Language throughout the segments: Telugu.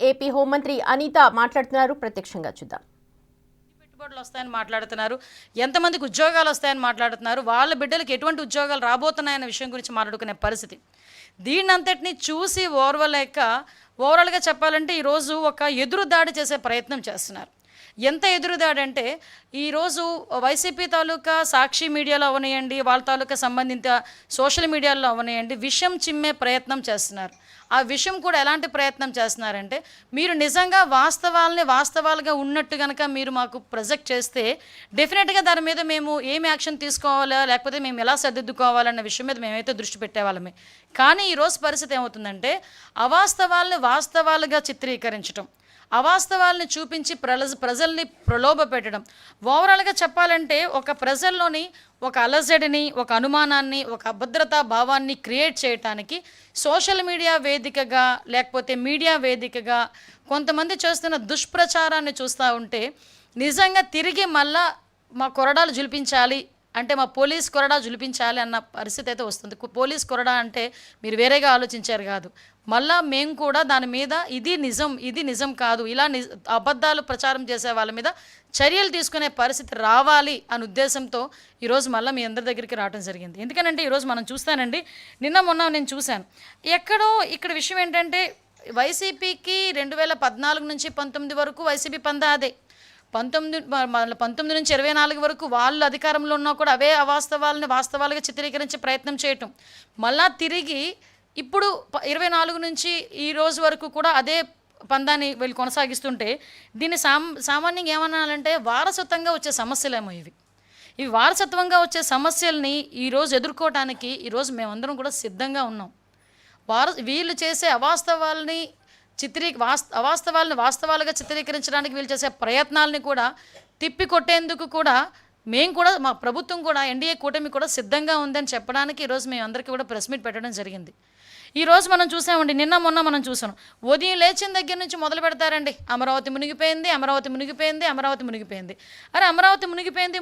ఏపీ హోంమంత్రి అనిత మాట్లాడుతున్నారు. ప్రత్యక్షంగా చూద్దాం. పెట్టుబడులు వస్తాయని మాట్లాడుతున్నారు, ఎంతమందికి ఉద్యోగాలు వస్తాయని మాట్లాడుతున్నారు, వాళ్ళ బిడ్డలకు ఎటువంటి ఉద్యోగాలు రాబోతున్నాయన్న విషయం గురించి మాట్లాడుకునే పరిస్థితి. దీన్నంతటినీ చూసి ఓర్వలేక ఓవరాల్గా చెప్పాలంటే ఈరోజు ఒక ఎదురుదాడి చేసే ప్రయత్నం చేస్తున్నారు. ఎంత ఎదురుదాడి అంటే ఈరోజు వైసీపీ తాలూకా సాక్షి మీడియాలో అవనియండి, వాళ్ళ తాలూకా సంబంధిత సోషల్ మీడియాలో అవనియండి, విషం చిమ్మే ప్రయత్నం చేస్తున్నారు. ఆ విషయం కూడా ఎలాంటి ప్రయత్నం చేస్తున్నారంటే, మీరు నిజంగా వాస్తవాలుగా ఉన్నట్టు కనుక మీరు మాకు ప్రొజెక్ట్ చేస్తే డెఫినెట్గా దాని మీద మేము ఏమి యాక్షన్ తీసుకోవాలా, లేకపోతే మేము ఎలా సర్దిద్దుకోవాలన్న విషయం మీద మేమైతే దృష్టి పెట్టేవాళ్ళమే. కానీ ఈరోజు పరిస్థితి ఏమవుతుందంటే, వాస్తవాలుగా చిత్రీకరించడం, అవాస్తవాల్ని చూపించి ప్రజల్ని ప్రలోభ పెట్టడం. ఓవరాల్గా చెప్పాలంటే ఒక ప్రజల్లోని ఒక అలజడిని, ఒక అనుమానాన్ని, ఒక అభద్రతా భావాన్ని క్రియేట్ చేయటానికి సోషల్ మీడియా వేదికగా లేకపోతే మీడియా వేదికగా కొంతమంది చేస్తున్న దుష్ప్రచారాన్ని చూస్తూ ఉంటే నిజంగా తిరిగి మళ్ళా మా కొరడాలు జులిపించాలి అంటే, మా పోలీస్ కొరడా జులిపించాలి అన్న పరిస్థితి అయితే వస్తుంది. పోలీస్ కొరడా అంటే మీరు వేరేగా ఆలోచించారు కాదు, మళ్ళా మేము కూడా దాని మీద ఇది నిజం కాదు, ఇలా అబద్ధాలు ప్రచారం చేసే వాళ్ళ మీద చర్యలు తీసుకునే పరిస్థితి రావాలి అనే ఉద్దేశంతో ఈరోజు మళ్ళీ మీ అందరి దగ్గరికి రావడం జరిగింది. ఎందుకనంటే ఈరోజు మనం చూస్తానండి, మొన్న నేను చూశాను ఎక్కడో ఇక్కడ విషయం ఏంటంటే, వైసీపీకి 2014 నుంచి 19 వరకు వైసీపీ పందా అదే. 19 నుంచి 24 వరకు వాళ్ళు అధికారంలో ఉన్నా కూడా అవే అవాస్తవాలని వాస్తవాలుగా చిత్రీకరించే ప్రయత్నం చేయటం, మళ్ళా తిరిగి ఇప్పుడు 24 నుంచి ఈ రోజు వరకు కూడా అదే పందాన్ని వీళ్ళు కొనసాగిస్తుంటే దీన్ని సామాన్యంగా ఏమనాలంటే వారసత్వంగా వచ్చే సమస్యలేమో ఇవి వారసత్వంగా వచ్చే సమస్యల్ని ఈరోజు ఎదుర్కోవటానికి ఈరోజు మేమందరం కూడా సిద్ధంగా ఉన్నాం. వీళ్ళు చేసే అవాస్తవాల్ని వాస్తవాలుగా చిత్రీకరించడానికి వీళ్ళు చేసే ప్రయత్నాలని కూడా తిప్పికొట్టేందుకు కూడా మేము కూడా, మా ప్రభుత్వం కూడా, ఎన్డీఏ కూటమి కూడా సిద్ధంగా ఉందని చెప్పడానికి ఈరోజు మేము అందరికీ కూడా ప్రెస్ మీట్ పెట్టడం జరిగింది. ఈరోజు మనం చూసామండి, మొన్న మనం చూసాం, ఉదయం లేచిన దగ్గర నుంచి మొదలు పెడతారండి, అమరావతి మునిగిపోయింది. అరే అమరావతి మునిగిపోయింది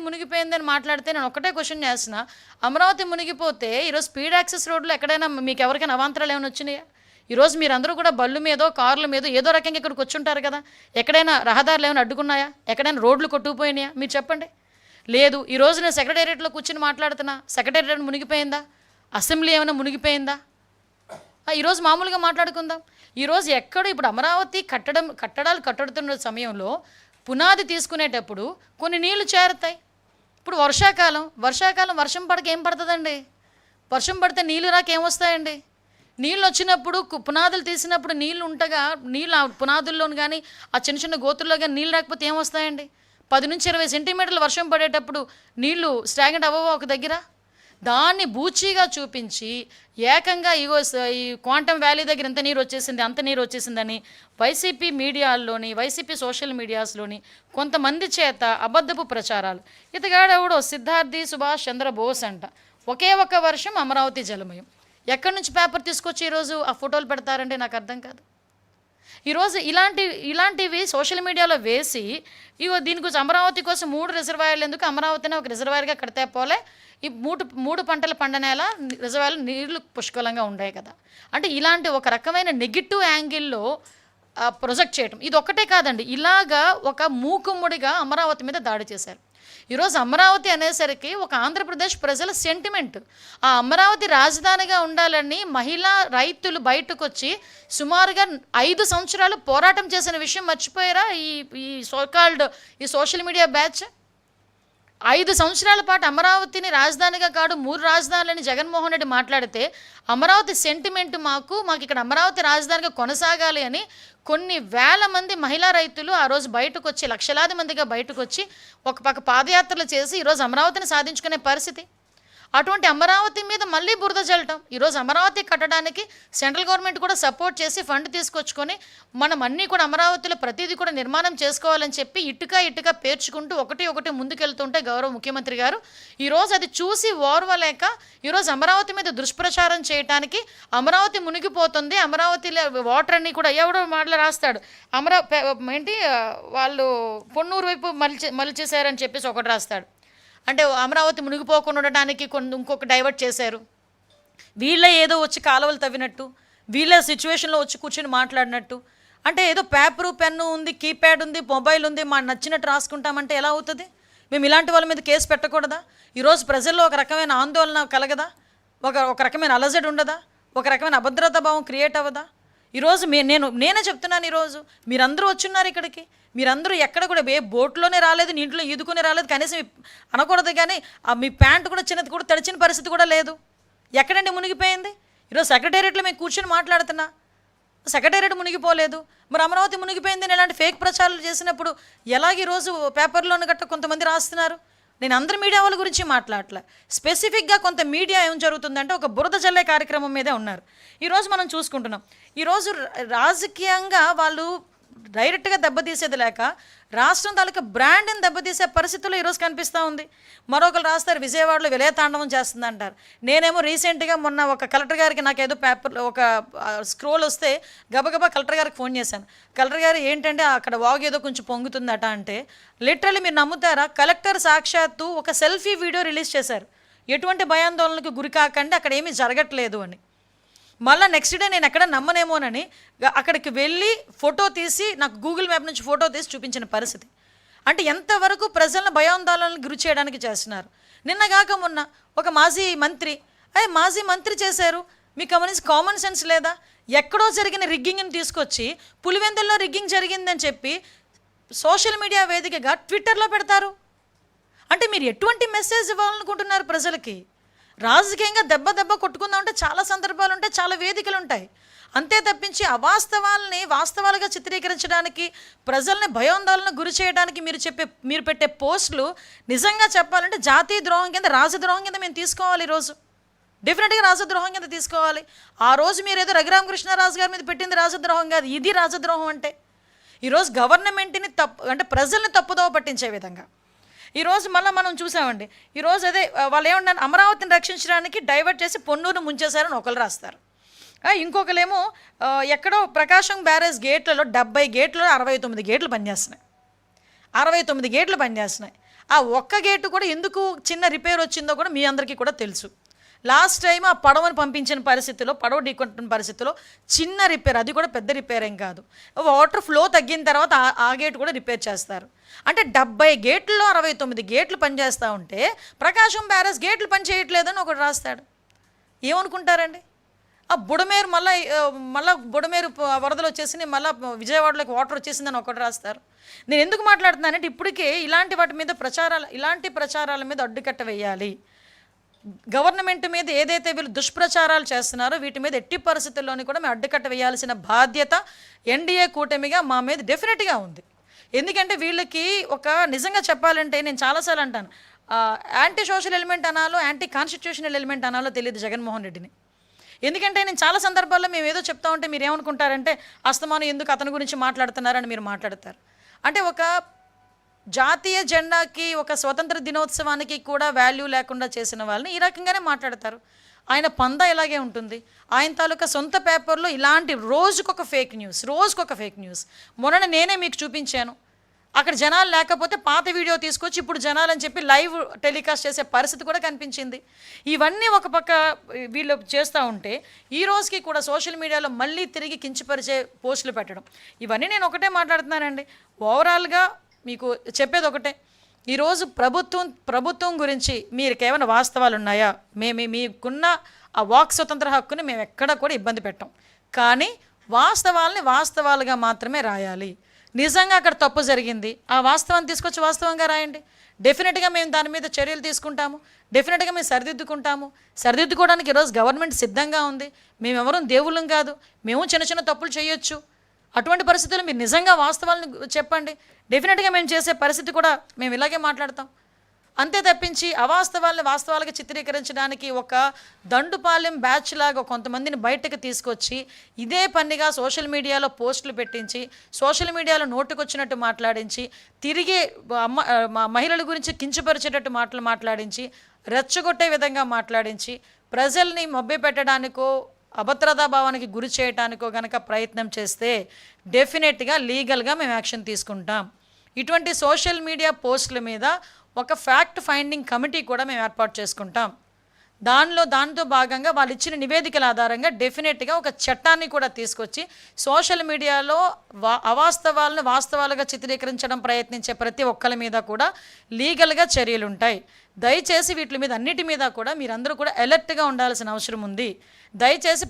అని మాట్లాడితే నేను ఒకటే క్వశ్చన్ చేస్తున్నా, అమరావతి మునిగిపోతే ఈరోజు స్పీడ్ యాక్సెస్ రోడ్లు ఎక్కడైనా మీకు ఎవరికైనా అవాంతరాలు ఏమైనా వచ్చినాయా? ఈరోజు మీరందరూ కూడా బళ్ళు మీదో కార్ల మీదో ఏదో రకంగా ఇక్కడికి వచ్చుంటారు కదా, ఎక్కడైనా రహదారులు ఏమైనా అడ్డుకున్నాయా? ఎక్కడైనా రోడ్లు కొట్టుకుపోయినాయా? మీరు చెప్పండి. లేదు. ఈరోజు నేను సెక్రటేరియట్లో కూర్చుని మాట్లాడుతున్నా, సెక్రటేరియట్ మునిగిపోయిందా? అసెంబ్లీ ఏమైనా మునిగిపోయిందా? ఈరోజు మామూలుగా మాట్లాడుకుందాం. ఈరోజు ఎక్కడో ఇప్పుడు అమరావతి కట్టడాలు కట్టుతున్న సమయంలో పునాది తీసుకునేటప్పుడు కొన్ని నీళ్లు చేరుతాయి. ఇప్పుడు వర్షాకాలం వర్షం పడక ఏం పడుతుందండి? వర్షం పడితే నీళ్ళు రాక ఏమొస్తాయండి? నీళ్ళు వచ్చినప్పుడు పునాదులు తీసినప్పుడు నీళ్ళు ఉంటగా, నీళ్ళు పునాదుల్లోని కానీ ఆ చిన్న చిన్న గోతుల్లో కానీ నీళ్ళు రాకపోతే ఏమొస్తాయండి? 10 నుంచి 20 సెంటీమీటర్లు వర్షం పడేటప్పుడు నీళ్లు స్టాగ్నెంట్ అవ్వవా ఒక దగ్గర? దాన్ని బూచీగా చూపించి ఏకంగా ఈ క్వాంటమ్ వ్యాలీ దగ్గర అంత నీరు వచ్చేసిందని వైసీపీ మీడియాల్లోని, వైసీపీ సోషల్ మీడియాస్లోని కొంతమంది చేత అబద్ధపు ప్రచారాలు. ఇతగాడెవడో సిద్ధార్థి సుభాష్ చంద్రబోస్ అంట, ఒకే ఒక వర్షం అమరావతి జలమయం. ఎక్కడి నుంచి పేపర్ తీసుకొచ్చి ఈరోజు ఆ ఫోటోలు పెడతారంటే నాకు అర్థం కాదు. ఈరోజు ఇలాంటివి సోషల్ మీడియాలో వేసి దీని గురించి అమరావతి కోసం 3 రిజర్వాయర్లు ఎందుకు, అమరావతిని ఒక రిజర్వాయర్గా కడితే పోలే, ఈ మూడు పంటల పండనేల రిజర్వాయర్లు నీళ్లు పుష్కలంగా ఉండే కదా అంటే, ఇలాంటి ఒక రకమైన నెగిటివ్ యాంగిల్లో ప్రొజెక్ట్ చేయటం ఇది ఒక్కటే కాదండి. ఇలాగా ఒక మూకుమ్ముడిగా అమరావతి మీద దాడి చేశారు. ఈరోజు అమరావతి అనేసరికి ఒక ఆంధ్రప్రదేశ్ ప్రజల సెంటిమెంట్, ఆ అమరావతి రాజధానిగా ఉండాలని మహిళా రైతులు బయటకు వచ్చి సుమారుగా 5 సంవత్సరాలు పోరాటం చేసిన విషయం మర్చిపోయారా ఈ సోషల్ మీడియా బ్యాచ్? 5 సంవత్సరాల పాటు అమరావతిని రాజధానిగా కాదు 3 రాజధానులని జగన్మోహన్ రెడ్డి మాట్లాడితే, అమరావతి సెంటిమెంట్ మాకు ఇక్కడ అమరావతి రాజధానిగా కొనసాగాలి అని కొన్ని వేల మంది మహిళా రైతులు ఆ రోజు బయటకు వచ్చి, లక్షలాది మందిగా బయటకు వచ్చి ఒక పక్క పాదయాత్రలు చేసి ఈరోజు అమరావతిని సాధించుకునే పరిస్థితి. అటువంటి అమరావతి మీద మళ్ళీ బురద చల్లటం. ఈరోజు అమరావతి కట్టడానికి సెంట్రల్ గవర్నమెంట్ కూడా సపోర్ట్ చేసి ఫండ్ తీసుకొచ్చుకొని మనం అన్నీ కూడా అమరావతిలో ప్రతిదీ కూడా నిర్మాణం చేసుకోవాలని చెప్పి ఇటుక పేర్చుకుంటూ ఒకటి ముందుకెళ్తుంటే గౌరవ ముఖ్యమంత్రి గారు ఈరోజు అది చూసి ఓర్వలేక ఈరోజు అమరావతి మీద దుష్ప్రచారం చేయడానికి, అమరావతి మునిగిపోతుంది, అమరావతిలో వాటర్ అన్నీ కూడా ఎవడో మాటలు రాస్తాడు, వాళ్ళు పొన్నూరు వైపు మలిచేశారని చెప్పేసి ఒకటి రాస్తాడు. అంటే అమరావతి మునిగిపోకుండా ఉండడానికి ఇంకొక డైవర్ట్ చేశారు. వీళ్ళే ఏదో వచ్చి కాలువలు తవ్వినట్టు, వీళ్ళే సిచ్యువేషన్లో వచ్చి కూర్చొని మాట్లాడినట్టు, అంటే ఏదో పేపరు పెన్ను ఉంది, కీప్యాడ్ ఉంది, మొబైల్ ఉంది, మా నచ్చినట్టు రాసుకుంటామంటే ఎలా అవుతుంది? మేము ఇలాంటి వాళ్ళ మీద కేసు పెట్టకూడదా? ఈరోజు ప్రజల్లో ఒక రకమైన ఆందోళన కలగదా? ఒక రకమైన అలజడి ఉండదా? ఒక రకమైన అభద్రతా భావం క్రియేట్ అవ్వదా? ఈరోజు నేనే చెప్తున్నాను, ఈరోజు మీరందరూ వచ్చున్నారు ఇక్కడికి, మీరందరూ ఎక్కడ కూడా ఏ బోట్లోనే రాలేదు, నీటిలో ఈదుకునే రాలేదు, కనీసం అనకూడదు కానీ మీ ప్యాంటు కూడా చిన్నది కూడా తడిచిన పరిస్థితి కూడా లేదు. ఎక్కడండి మునిగిపోయింది? ఈరోజు సెక్రటేరియట్లో మేము కూర్చొని మాట్లాడుతున్నా, సెక్రటేరియట్ మునిగిపోలేదు. మరి అమరావతి మునిగిపోయిందని ఇలాంటి ఫేక్ ప్రచారాలు చేసినప్పుడు ఎలాగ ఈరోజు పేపర్లోని గట్ట కొంతమంది రాస్తున్నారు? నేను అందరి మీడియా వాళ్ళ గురించి మాట్లాడలే, స్పెసిఫిక్గా కొంత మీడియా ఏం జరుగుతుందంటే ఒక బురద జల్లే కార్యక్రమం మీదే ఉన్నారు. ఈరోజు మనం చూసుకుంటున్నాం, ఈరోజు రాజకీయంగా వాళ్ళు డైరెక్ట్గా దెబ్బతీసేది లేక రాష్ట్రం తాలూకా బ్రాండ్ని దెబ్బతీసే పరిస్థితుల్లో ఈరోజు కనిపిస్తూ ఉంది. మరొకరు రాస్తారు విజయవాడలో విలయతాండవం చేస్తుంది అంటారు. నేనేమో రీసెంట్గా మొన్న ఒక కలెక్టర్ గారికి నాకేదో పేపర్లో ఒక స్క్రోల్ వస్తే గబగబా కలెక్టర్ గారికి ఫోన్ చేశాను. కలెక్టర్ గారు ఏంటంటే అక్కడ వాగు ఏదో కొంచెం పొంగుతుందట అంటే, లిటరల్లీ మీరు నమ్ముతారా, కలెక్టర్ సాక్షాత్తు ఒక సెల్ఫీ వీడియో రిలీజ్ చేశారు, ఎటువంటి భయాందోళనకు గురి కాకండి, అక్కడ ఏమీ జరగట్లేదు అని. మళ్ళీ నెక్స్ట్ డే నేను ఎక్కడ నమ్మనేమోనని అక్కడికి వెళ్ళి ఫోటో తీసి నాకు గూగుల్ మ్యాప్ నుంచి ఫోటో తీసి చూపించిన పరిస్థితి. అంటే ఎంతవరకు ప్రజలను భయాందోళనకు గురి చేయడానికి చేస్తున్నారు. నిన్నగాక మొన్న ఒక మాజీ మంత్రి చేశారు, మీకు గమనించి కామన్ సెన్స్ లేదా? ఎక్కడో జరిగిన రిగ్గింగ్ని తీసుకొచ్చి పులివెందుల్లో రిగ్గింగ్ జరిగిందని చెప్పి సోషల్ మీడియా వేదికగా ట్విట్టర్లో పెడతారు. అంటే మీరు ఎటువంటి మెసేజ్ ఇవ్వాలనుకుంటున్నారు ప్రజలకి? రాజకీయంగా దెబ్బ కొట్టుకుందాం అంటే చాలా సందర్భాలు ఉంటాయి, చాలా వేదికలు ఉంటాయి. అంతే తప్పించి అవాస్తవాలని వాస్తవాలుగా చిత్రీకరించడానికి, ప్రజల్ని భయాందోళన గురి చేయడానికి మీరు పెట్టే పోస్టులు నిజంగా చెప్పాలంటే జాతీయ ద్రోహం కింద, రాజద్రోహం కింద మేము తీసుకోవాలి. ఈరోజు డెఫినెట్గా రాజద్రోహం కింద తీసుకోవాలి. ఆ రోజు మీరు ఏదో రఘురామకృష్ణరాజు గారి మీద పెట్టింది రాజద్రోహం కాదు, ఇది రాజద్రోహం. అంటే ఈరోజు గవర్నమెంట్ని అంటే ప్రజల్ని తప్పుదోవ పట్టించే విధంగా ఈరోజు మళ్ళీ మనం చూసామండి. ఈరోజు అదే వాళ్ళు ఏమన్నారు, అమరావతిని రక్షించడానికి డైవర్ట్ చేసి పొన్నూరును ముంచేశారని ఒకరు రాస్తారు. ఇంకొకరేమో ఎక్కడో ప్రకాశం బ్యారేజ్ గేట్లలో 70 గేట్లలో 69 గేట్లు పనిచేస్తున్నాయి. 69 గేట్లు పనిచేస్తున్నాయి. ఆ ఒక్క గేటు కూడా ఎందుకు చిన్న రిపేర్ వచ్చిందో కూడా మీ అందరికీ కూడా తెలుసు. లాస్ట్ టైం ఆ పడవను పంపించిన పరిస్థితిలో, పడవ ఢీకొట్టిన పరిస్థితిలో చిన్న రిపేర్, అది కూడా పెద్ద రిపేర్ ఏం కాదు, వాటర్ ఫ్లో తగ్గిన తర్వాత ఆ గేట్ కూడా రిపేర్ చేస్తారు. అంటే 70 గేట్లలో 69 గేట్లు పనిచేస్తూ ఉంటే ప్రకాశం బ్యారేజ్ గేట్లు పనిచేయట్లేదని ఒకటి రాస్తాడు. ఏమనుకుంటారండి? ఆ బుడమేరు మళ్ళీ బుడమేరు వరదలు వచ్చేసి మళ్ళీ విజయవాడలోకి వాటర్ వచ్చేసిందని ఒకటి రాస్తారు. నేను ఎందుకు మాట్లాడుతున్నానంటే ఇప్పటికే ఇలాంటి ప్రచారాల మీద అడ్డుకట్ట వేయాలి. గవర్నమెంట్ మీద ఏదైతే వీళ్ళు దుష్ప్రచారాలు చేస్తున్నారో వీటి మీద ఎట్టి పరిస్థితుల్లోని కూడా మేము అడ్డుకట్ట వేయాల్సిన బాధ్యత ఎన్డీఏ కూటమిగా మా మీద డెఫినెట్గా ఉంది. ఎందుకంటే వీళ్ళకి ఒక నిజంగా చెప్పాలంటే నేను చాలాసార్లు అంటాను, యాంటీ సోషల్ ఎలిమెంట్ అనాలో యాంటీ కాన్స్టిట్యూషనల్ ఎలిమెంట్ అనాలో తెలియదు జగన్మోహన్ రెడ్డిని. ఎందుకంటే నేను చాలా సందర్భాల్లో మేము ఏదో చెప్తా ఉంటే మీరు ఏమనుకుంటారంటే అస్తమానం ఎందుకు అతని గురించి మాట్లాడుతున్నారని మీరు మాట్లాడతారు. అంటే ఒక జాతీయ జెండాకి, ఒక స్వతంత్ర దినోత్సవానికి కూడా వాల్యూ లేకుండా చేసిన వాళ్ళని ఈ రకంగానే మాట్లాడతారు. ఆయన పంద ఇలాగే ఉంటుంది. ఆయన తాలూకా సొంత పేపర్లో ఇలాంటి రోజుకొక ఫేక్ న్యూస్. మొన్న నేనే మీకు చూపించాను. అక్కడ జనాలు లేకపోతే పాత వీడియో తీసుకొచ్చి ఇప్పుడు జనాలని చెప్పి లైవ్ టెలికాస్ట్ చేసే పరిస్థితి కూడా కనిపించింది. ఇవన్నీ ఒక పక్క వీళ్ళు చేస్తూ ఉంటే ఈ రోజుకి కూడా సోషల్ మీడియాలో మళ్ళీ తిరిగి కించపరిచే పోస్టులు పెట్టడం, ఇవన్నీ నేను ఒకటే మాట్లాడుతున్నానండి. ఓవరాల్గా మీకు చెప్పేది ఒకటే, ఈరోజు ప్రభుత్వం గురించి మీకు ఏమైనా వాస్తవాలు ఉన్నాయా? మీకున్న ఆ వాక్ స్వతంత్ర హక్కుని మేము ఎక్కడ కూడా ఇబ్బంది పెట్టాం, కానీ వాస్తవాలుగా మాత్రమే రాయాలి. నిజంగా అక్కడ తప్పు జరిగింది, ఆ వాస్తవాన్ని తీసుకొచ్చి వాస్తవంగా రాయండి. డెఫినెట్గా మేము దాని మీద చర్యలు తీసుకుంటాము, డెఫినెట్గా మేము సరిదిద్దుకోవడానికి ఈరోజు గవర్నమెంట్ సిద్ధంగా ఉంది. మేమెవరూ దేవుళ్ళం కాదు, మేము చిన్న తప్పులు చేయొచ్చు. అటువంటి పరిస్థితుల్లో మీరు నిజంగా వాస్తవాలను చెప్పండి, డెఫినెట్గా మేము చేసే పరిస్థితి కూడా మేము ఇలాగే మాట్లాడతాం. అంతే తప్పించి అవాస్తవాలను వాస్తవాలుగా చిత్రీకరించడానికి ఒక దండుపాలెం బ్యాచ్ లాగా కొంతమందిని బయటకు తీసుకొచ్చి ఇదే పనిగా సోషల్ మీడియాలో పోస్టులు పెట్టించి, సోషల్ మీడియాలో నోటుకొచ్చినట్టు మాట్లాడించి, తిరిగి మహిళల గురించి కించపరిచేటట్టు మాట్లాడించి, రెచ్చగొట్టే విధంగా మాట్లాడించి, ప్రజల్ని మభ్యపెట్టడానికో అభద్రతా భావానికి గురి చేయడానికో కనుక ప్రయత్నం చేస్తే డెఫినెట్గా లీగల్గా మేము యాక్షన్ తీసుకుంటాం. ఇటువంటి సోషల్ మీడియా పోస్టుల మీద ఒక ఫ్యాక్ట్ ఫైండింగ్ కమిటీ కూడా మేము ఏర్పాటు చేసుకుంటాం. దాంతో భాగంగా వాళ్ళు ఇచ్చిన నివేదికల ఆధారంగా డెఫినెట్గా ఒక చట్టాన్ని కూడా తీసుకొచ్చి సోషల్ మీడియాలో అవాస్తవాలను వాస్తవాలుగా చిత్రీకరించడం ప్రయత్నించే ప్రతి ఒక్కరి మీద కూడా లీగల్గా చర్యలు ఉంటాయి. దయచేసి వీటి మీద అన్నిటి మీద కూడా మీరందరూ కూడా అలర్ట్గా ఉండాల్సిన అవసరం ఉంది. దయచేసి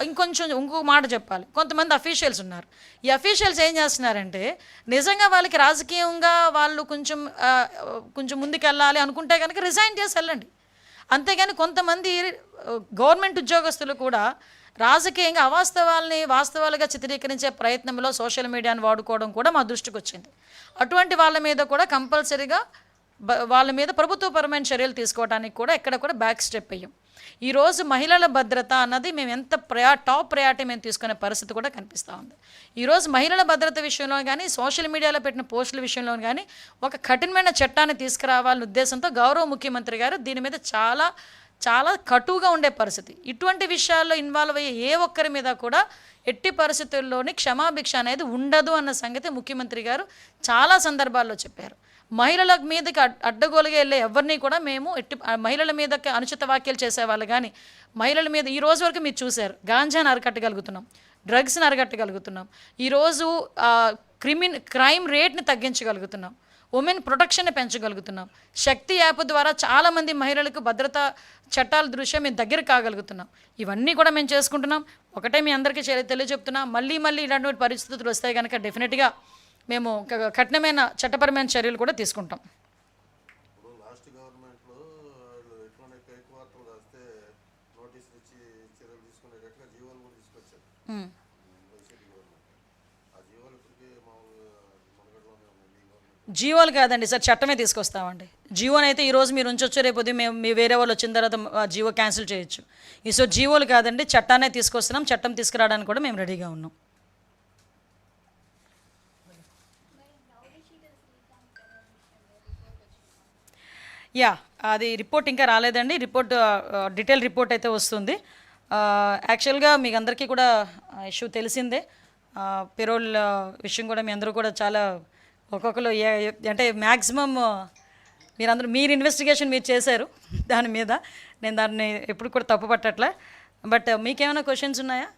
ఇంకొక మాట చెప్పాలి. కొంతమంది అఫీషియల్స్ ఉన్నారు. ఈ అఫీషియల్స్ ఏం చేస్తున్నారంటే నిజంగా వాళ్ళకి రాజకీయంగా వాళ్ళు కొంచెం ముందుకెళ్ళాలి అనుకుంటే కనుక రిజైన్ చేసి వెళ్ళండి. అంతేగాని కొంతమంది గవర్నమెంట్ ఉద్యోగస్తులు కూడా రాజకీయంగా అవాస్తవాల్ని వాస్తవాలుగా చిత్రీకరించే ప్రయత్నంలో సోషల్ మీడియాను వాడుకోవడం కూడా మా దృష్టికి వచ్చింది. అటువంటి వాళ్ళ మీద కూడా కంపల్సరీగా వాళ్ళ మీద ప్రభుత్వపరమైన చర్యలు తీసుకోవడానికి కూడా ఎక్కడ కూడా బ్యాక్ స్టెప్ అయ్యాం. ఈరోజు మహిళల భద్రత అన్నది మేము ఎంత టాప్ ప్రయారిటీ మేము తీసుకునే పరిస్థితి కూడా కనిపిస్తూ ఉంది. ఈరోజు మహిళల భద్రత విషయంలో కానీ సోషల్ మీడియాలో పెట్టిన పోస్టుల విషయంలో కానీ ఒక కఠినమైన చట్టాన్ని తీసుకురావాలనే ఉద్దేశంతో గౌరవ ముఖ్యమంత్రి గారు దీని మీద చాలా చాలా కటువుగా ఉండే పరిస్థితి. ఇటువంటి విషయాల్లో ఇన్వాల్వ్ అయ్యే ఏ ఒక్కరి మీద కూడా ఎట్టి పరిస్థితుల్లోని క్షమాభిక్ష అనేది ఉండదు అన్న సంగతి ముఖ్యమంత్రి గారు చాలా సందర్భాల్లో చెప్పారు. మహిళల మీదకి అడ్డగోలుగా వెళ్ళే ఎవరిని కూడా మేము మహిళల మీదకి అనుచిత వ్యాఖ్యలు చేసేవాళ్ళు కానీ మహిళల మీద ఈ రోజు వరకు మీరు చూశారు, గాంజాను అరికట్టగలుగుతున్నాం, డ్రగ్స్ని అరికట్టగలుగుతున్నాం, ఈరోజు క్రైమ్ రేట్ని తగ్గించగలుగుతున్నాం, ఉమెన్ ప్రొటెక్షన్ని పెంచగలుగుతున్నాం. శక్తి యాప్ ద్వారా చాలామంది మహిళలకు భద్రతా చట్టాల దృష్ట్యా మేము దగ్గర కాగలుగుతున్నాం. ఇవన్నీ కూడా మేము చేసుకుంటున్నాం. ఒకటే మీ అందరికీ తెలియజెప్తున్నాం, మళ్ళీ ఇలాంటి పరిస్థితులు వస్తాయి కనుక డెఫినెట్గా మేము కఠినమైన చట్టపరమైన చర్యలు కూడా తీసుకుంటాం. జీవోలు కాదండి సార్, చట్టమే తీసుకొస్తామండి. జీవోని అయితే ఈరోజు మీరు ఉంచొచ్చు, రేపు మేము వేరే వాళ్ళు వచ్చిన తర్వాత జీవో క్యాన్సిల్ చేయొచ్చు. సో జీవోలు కాదండి, చట్టాన్నే తీసుకొస్తున్నాం. చట్టం తీసుకురావడానికి కూడా మేము రెడీగా ఉన్నాం. అది రిపోర్ట్ ఇంకా రాలేదండి. డీటెయిల్ రిపోర్ట్ అయితే వస్తుంది. యాక్చువల్గా మీకు అందరికీ కూడా ఇష్యూ తెలిసిందే. పెరోల్ విషయం కూడా మీ అందరూ కూడా చాలా ఒక్కొక్కరు అంటే మ్యాక్సిమం మీరు ఇన్వెస్టిగేషన్ మీరు చేశారు దాని మీద. నేను దాన్ని ఎప్పుడు కూడా తప్పు పట్టట్లే. బట్ మీకేమైనా క్వశ్చన్స్ ఉన్నాయా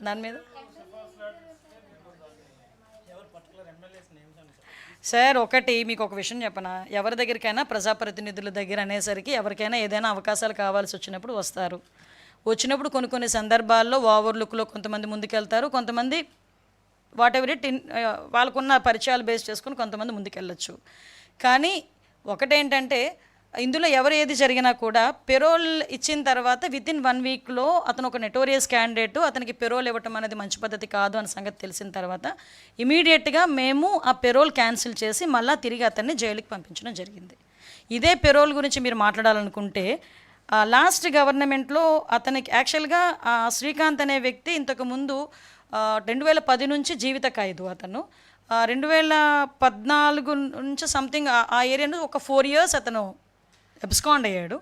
దాని మీద? సార్ ఒకటి మీకు ఒక విషయం చెప్పనా, ఎవరి దగ్గరికైనా ప్రజాప్రతినిధుల దగ్గర అనేసరికి ఎవరికైనా ఏదైనా అవకాశాలు కావాల్సి వచ్చినప్పుడు వస్తారు. వచ్చినప్పుడు కొన్ని సందర్భాల్లో ఓవర్ లుక్లో కొంతమంది ముందుకెళ్తారు, కొంతమంది వాట్ ఎవర్ ఇట్ వాళ్ళకున్న పరిచయాలు బేస్ చేసుకుని కొంతమంది ముందుకెళ్ళచ్చు. కానీ ఒకటేంటంటే ఇందులో ఎవరు ఏది జరిగినా కూడా పెరోల్ ఇచ్చిన తర్వాత వితిన్ 1 వీక్లో అతను ఒక నెటోరియస్ క్యాండిడేట్, అతనికి పెరోల్ ఇవ్వటం అనేది మంచి పద్ధతి కాదు అన్న సంగతి తెలిసిన తర్వాత ఇమీడియట్గా మేము ఆ పెరోల్ క్యాన్సిల్ చేసి మళ్ళీ తిరిగి అతన్ని జైలుకి పంపించడం జరిగింది. ఇదే పెరోల్ గురించి మీరు మాట్లాడాలనుకుంటే లాస్ట్ గవర్నమెంట్లో అతనికి యాక్చువల్గా శ్రీకాంత్ అనే వ్యక్తి ఇంతకుముందు 2010 నుంచి జీవిత ఖైదు, అతను 2014 నుంచి సంథింగ్ ఆ ఏరియాను ఒక 4 years అతను అబ్స్కాండ్ అయ్యాడు,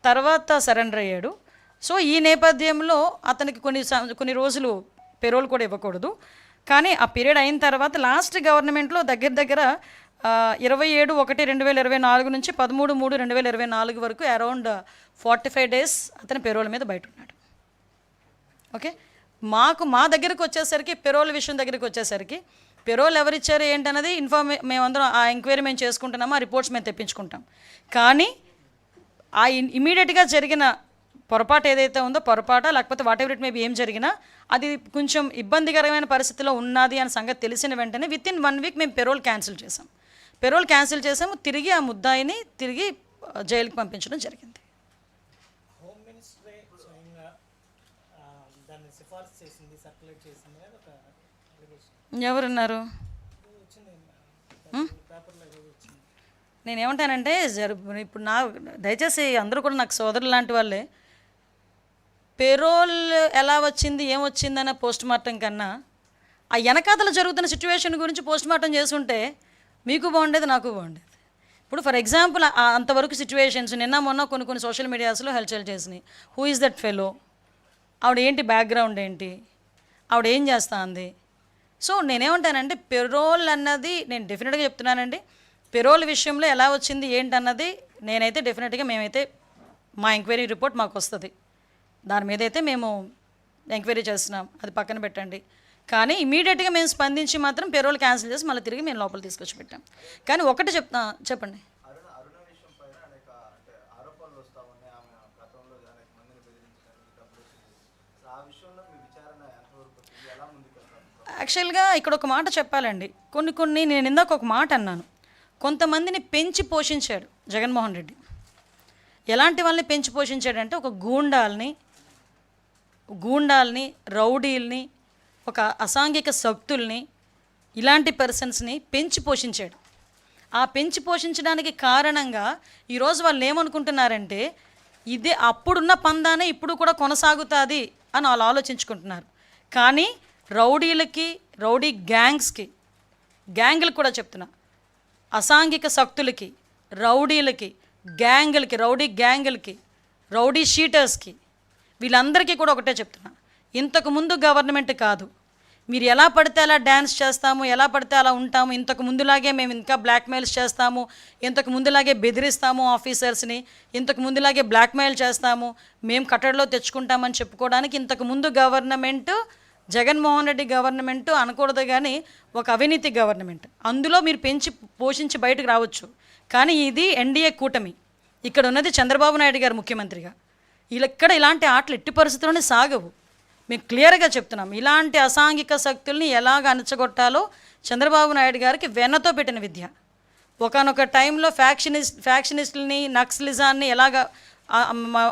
తర్వాత సరెండర్ అయ్యాడు. సో ఈ నేపథ్యంలో అతనికి కొన్ని రోజులు పెరోల్ కూడా ఇవ్వకూడదు. కానీ ఆ పీరియడ్ అయిన తర్వాత లాస్ట్ గవర్నమెంట్లో దగ్గర 27/1/2024 నుంచి 13/3/2024 వరకు అరౌండ్ 45 days అతని పెరోల్ మీద బయట ఉన్నాడు. ఓకే, మా దగ్గరకు వచ్చేసరికి పెరోల్ విషయం దగ్గరికి వచ్చేసరికి పెరోల్ ఎవరిచ్చారు ఏంటన్నది మేమందరం ఆ ఎంక్వైరీ మేము చేసుకుంటున్నాము, ఆ రిపోర్ట్స్ మేము తెప్పించుకుంటాం. కానీ ఆ ఇమీడియట్గా జరిగిన పొరపాటు ఏదైతే ఉందో లేకపోతే వాట్ ఎవర్ ఇట్ మేబీ ఏం జరిగినా అది కొంచెం ఇబ్బందికరమైన పరిస్థితిలో ఉన్నది అనే సంగతి తెలిసిన వెంటనే వితిన్ 1 week మేము పెరోల్ క్యాన్సిల్ చేసాము. తిరిగి ఆ ముద్దాయిని తిరిగి జైలుకి పంపించడం జరిగింది. ఎవరున్నారు? నేనేమంటానంటే ఇప్పుడు దయచేసి అందరూ కూడా నాకు సోదరులు లాంటి వాళ్ళే. పెరోల్ ఎలా వచ్చింది ఏమొచ్చిందన్న పోస్ట్ మార్టం కన్నా ఆ వెనకాతల జరుగుతున్న సిచ్యువేషన్ గురించి పోస్ట్ మార్టం చేసుంటే మీకు బాగుండేది, నాకు బాగుండేది. ఇప్పుడు ఫర్ ఎగ్జాంపుల్ అంతవరకు సిచ్యువేషన్స్ నిన్న మొన్న కొన్ని సోషల్ మీడియాస్లో హల్చల్ చేసినాయి. హూ ఈజ్ దట్ ఫెలో, ఆవిడ ఏంటి బ్యాక్గ్రౌండ్ ఏంటి, ఆవిడ ఏం చేస్తా అంది. సో నేనేమంటానంటే పెరోల్ అన్నది నేను డెఫినెట్గా చెప్తున్నానండి, పెరోల్ విషయంలో ఎలా వచ్చింది ఏంటన్నది నేనైతే డెఫినెట్గా మేమైతే మా ఎంక్వైరీ రిపోర్ట్ మాకు వస్తుంది, దాని మీద అయితే మేము ఎంక్వైరీ చేస్తున్నాం, అది పక్కన పెట్టండి. కానీ ఇమీడియట్గా మేము స్పందించి మాత్రం పేరోల్ క్యాన్సిల్ చేసి మళ్ళీ తిరిగి మేము లోపల తీసుకొచ్చి పెట్టాం. కానీ ఒకటి చెప్పండి. యాక్చువల్గా ఇక్కడ ఒక మాట చెప్పాలండి. కొన్ని నేను ఇందాక ఒక మాట అన్నాను, కొంతమందిని పెంచి పోషించాడు జగన్మోహన్ రెడ్డి. ఎలాంటి వాళ్ళని పెంచి పోషించాడంటే ఒక గూండాల్ని, రౌడీల్ని, ఒక అసాంఘిక శక్తుల్ని, ఇలాంటి పర్సన్స్ని పెంచి పోషించాడు. ఆ పెంచి పోషించడానికి కారణంగా ఈరోజు వాళ్ళు ఏమనుకుంటున్నారంటే ఇదే అప్పుడున్న పందానే ఇప్పుడు కూడా కొనసాగుతుంది అని వాళ్ళు ఆలోచించుకుంటున్నారు. కానీ రౌడీ గ్యాంగులకు కూడా చెప్తున్నా, అసాంఘిక శక్తులకి, రౌడీలకి, రౌడీ షీటర్స్కి, వీళ్ళందరికీ కూడా ఒకటే చెప్తున్నా, ఇంతకుముందు గవర్నమెంట్ కాదు, మీరు ఎలా పడితే అలా డ్యాన్స్ చేస్తాము, ఎలా పడితే అలా ఉంటాము, ఇంతకు ముందులాగే మేము ఇంకా బ్లాక్మెయిల్స్ చేస్తాము, ఇంతకు ముందులాగే బెదిరిస్తాము ఆఫీసర్స్ని, ఇంతకు ముందులాగే బ్లాక్మెయిల్ చేస్తాము, మేము కట్టడిలో తెచ్చుకుంటామని చెప్పుకోవడానికి ఇంతకు ముందు గవర్నమెంట్ జగన్మోహన్ రెడ్డి గవర్నమెంట్ అనకూడదు, కానీ ఒక అవినీతి గవర్నమెంట్. అందులో మీరు పెంచి పోషించి బయటకు రావచ్చు. కానీ ఇది ఎన్డీఏ కూటమి, ఇక్కడ ఉన్నది చంద్రబాబు నాయుడు గారు ముఖ్యమంత్రిగా. ఇక్కడ ఇలాంటి ఆటలు ఎట్టి పరిస్థితుల్లోనే సాగవు. మేము క్లియర్గా చెప్తున్నాం, ఇలాంటి అసాంఘిక శక్తుల్ని ఎలాగ అణచగొట్టాలో చంద్రబాబు నాయుడు గారికి వెన్నతో పెట్టిన విద్య. ఒకనొక టైంలో ఫ్యాక్షనిస్టులని, నక్సలిజాన్ని ఎలాగ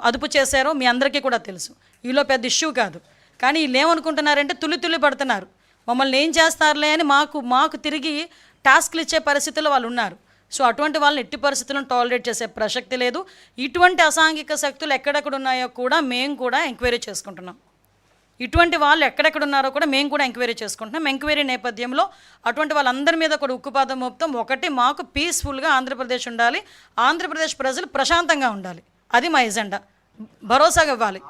అదుపు చేశారో మీ అందరికీ కూడా తెలుసు. ఈలో పెద్ద ఇష్యూ కాదు. కానీ వీళ్ళు ఏమనుకుంటున్నారంటే తుల్లి పడుతున్నారు, మమ్మల్ని ఏం చేస్తారులే అని మాకు తిరిగి టాస్క్లు ఇచ్చే పరిస్థితుల్లో వాళ్ళు ఉన్నారు. సో అటువంటి వాళ్ళని ఎట్టి పరిస్థితులను టాలరేట్ చేసే ప్రసక్తి లేదు. ఇటువంటి అసాంఘిక శక్తులు ఎక్కడెక్కడ ఉన్నాయో కూడా మేము కూడా ఎంక్వైరీ చేసుకుంటున్నాం. ఇటువంటి వాళ్ళు ఎక్కడెక్కడ ఉన్నారో కూడా మేము కూడా ఎంక్వైరీ చేసుకుంటున్నాం. ఎంక్వైరీ నేపథ్యంలో అటువంటి వాళ్ళందరి మీద కూడా ఉక్కుపాదం మోపుతాం. ఒకటి, మాకు పీస్ఫుల్గా ఆంధ్రప్రదేశ్ ఉండాలి, ఆంధ్రప్రదేశ్ ప్రజలు ప్రశాంతంగా ఉండాలి, అది మా ఎజెండా. భరోసాగా ఇవ్వాలి.